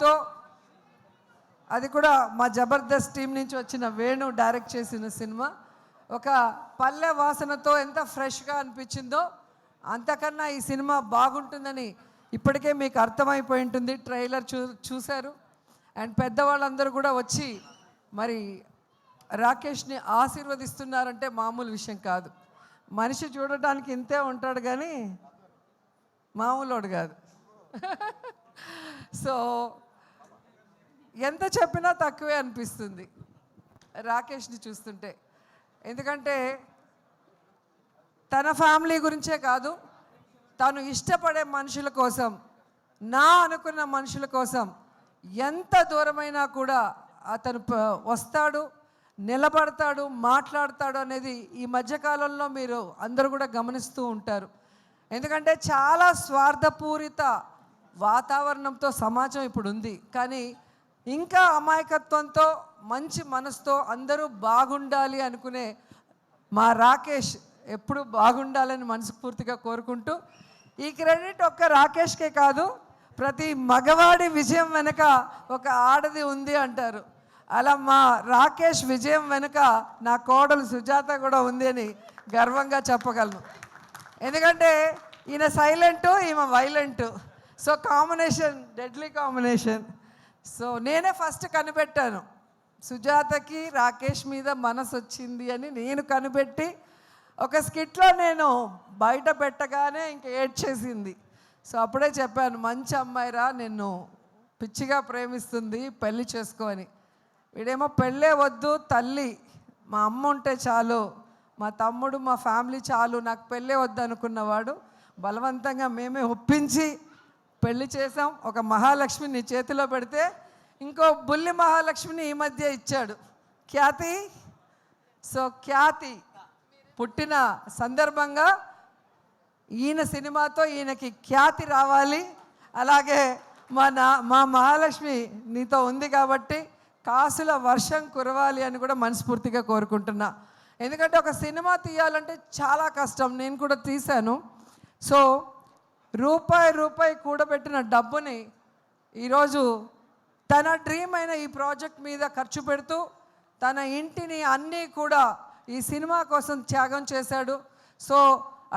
హార్ట్తో, అది కూడా మా జబర్దస్త్ టీం నుంచి వచ్చిన వేణు డైరెక్ట్ చేసిన సినిమా. ఒక పల్లె వాసనతో ఎంత ఫ్రెష్గా అనిపించిందో అంతకన్నా ఈ సినిమా బాగుంటుందని ఇప్పటికే మీకు అర్థమైపోయి ఉంటుంది. ట్రైలర్ చూశారు. అండ్ పెద్దవాళ్ళందరూ కూడా వచ్చి మరి రాకేష్ని ఆశీర్వదిస్తున్నారంటే మామూలు విషయం కాదు. మనిషి చూడటానికి ఇంతే ఉంటాడు కానీ మామూలుడు కాదు. సో ఎంత చెప్పినా తక్కువే అనిపిస్తుంది రాకేష్ని చూస్తుంటే. ఎందుకంటే తన ఫ్యామిలీ గురించే కాదు, తను ఇష్టపడే మనుషుల కోసం, నా అనుకున్న మనుషుల కోసం ఎంత దూరమైనా కూడా అతను వస్తాడు, నిలబడతాడు, మాట్లాడతాడు అనేది ఈ మధ్యకాలంలో మీరు అందరూ కూడా గమనిస్తూ ఉంటారు. ఎందుకంటే చాలా స్వార్థపూరిత వాతావరణంతో సమాజం ఇప్పుడు ఉంది. కానీ ఇంకా అమాయకత్వంతో, మంచి మనసుతో అందరూ బాగుండాలి అనుకునే మా రాకేష్ ఎప్పుడు బాగుండాలని మనస్ఫూర్తిగా కోరుకుంటూ, ఈ క్రెడిట్ ఒక్క రాకేష్కే కాదు, ప్రతి మగవాడి విజయం వెనుక ఒక ఆడది ఉంది అంటారు. అలా మా రాకేష్ విజయం వెనుక నా కోడలు సుజాత కూడా ఉంది అని గర్వంగా చెప్పగలను. ఎందుకంటే ఈయన సైలెంటు, ఈమె violent. So combination deadly combination. So నేనే ఫస్ట్ కనిపెట్టాను, సుజాతకి రాకేష్ మీద మనసు వచ్చింది అని నేను కనిపెట్టి ఒక స్కిట్లో నేను బయట పెట్టగానే ఇంక ఏడ్చేసింది. సో అప్పుడే చెప్పాను, మంచి అమ్మాయిరా, నిన్ను పిచ్చిగా ప్రేమిస్తుంది, పెళ్ళి చేసుకోని. వీడేమో పెళ్ళే వద్దు, తల్లి మా అమ్మ ఉంటే చాలు, మా తమ్ముడు మా ఫ్యామిలీ చాలు, నాకు పెళ్ళే వద్దు అనుకున్నవాడు బలవంతంగా మేమే ఒప్పించి పెళ్లి చేసాం. ఒక మహాలక్ష్మి నీ చేతిలో పెడితే ఇంకో బుల్లి మహాలక్ష్మిని ఈ మధ్య ఇచ్చాడు, ఖ్యాతి. సో ఖ్యాతి పుట్టిన సందర్భంగా ఈయన సినిమాతో ఈయనకి ఖ్యాతి రావాలి. అలాగే మా మహాలక్ష్మి నీతో ఉంది కాబట్టి కాసుల వర్షం కురవాలి అని కూడా మనస్ఫూర్తిగా కోరుకుంటున్నా. ఎందుకంటే ఒక సినిమా తీయాలంటే చాలా కష్టం, నేను కూడా తీశాను. సో రూపాయి కూడబెట్టిన డబ్బుని ఈరోజు తన డ్రీమ్ అయిన ఈ ప్రాజెక్ట్ మీద ఖర్చు పెడుతూ తన ఇంటిని అన్నీ కూడా ఈ సినిమా కోసం త్యాగం చేశాడు. సో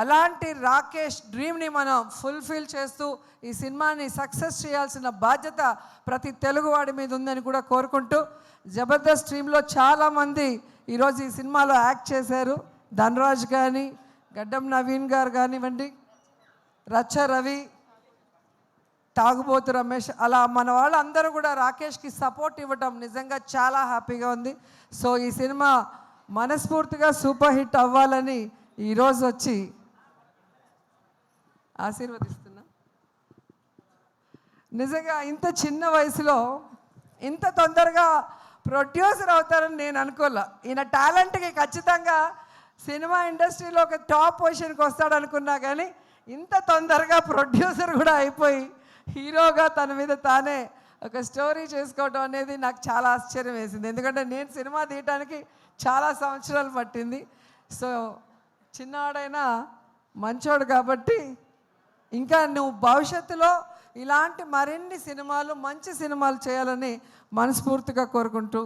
అలాంటి రాకేష్ డ్రీమ్ని మనం ఫుల్ఫిల్ చేస్తూ ఈ సినిమాని సక్సెస్ చేయాల్సిన బాధ్యత ప్రతి తెలుగువాడి మీద ఉందని కూడా కోరుకుంటూ, జబర్దస్త్ టీంలో చాలామంది ఈరోజు ఈ సినిమాలో యాక్ట్ చేశారు. ధనరాజ్ కానీ, గడ్డం నవీన్ గారు కానివ్వండి, రచ్చ రవి, తాగుబోతు రమేష్, అలా మన వాళ్ళందరూ కూడా రాకేష్కి సపోర్ట్ ఇవ్వటం నిజంగా చాలా హ్యాపీగా ఉంది. సో ఈ సినిమా మనస్ఫూర్తిగా సూపర్ హిట్ అవ్వాలని ఈరోజు వచ్చి ఆశీర్వదిస్తున్నా. నిజంగా ఇంత చిన్న వయసులో ఇంత తొందరగా ప్రొడ్యూసర్ అవుతారని నేను అనుకోలే. ఈయన టాలెంట్కి ఖచ్చితంగా సినిమా ఇండస్ట్రీలో ఒక టాప్ పొజిషన్కి వస్తాడు అనుకున్నా, కానీ ఇంత తొందరగా ప్రొడ్యూసర్ కూడా అయిపోయి హీరోగా తన మీద తానే ఒక స్టోరీ చేసుకోవడం అనేది నాకు చాలా ఆశ్చర్యం వేసింది. ఎందుకంటే నేను సినిమా తీయటానికి చాలా సంవత్సరాలు పట్టింది. సో చిన్నవాడైనా మంచోడు కాబట్టి ఇంకా నువ్వు భవిష్యత్తులో ఇలాంటి మరిన్ని సినిమాలు, మంచి సినిమాలు చేయాలని మనస్ఫూర్తిగా కోరుకుంటూ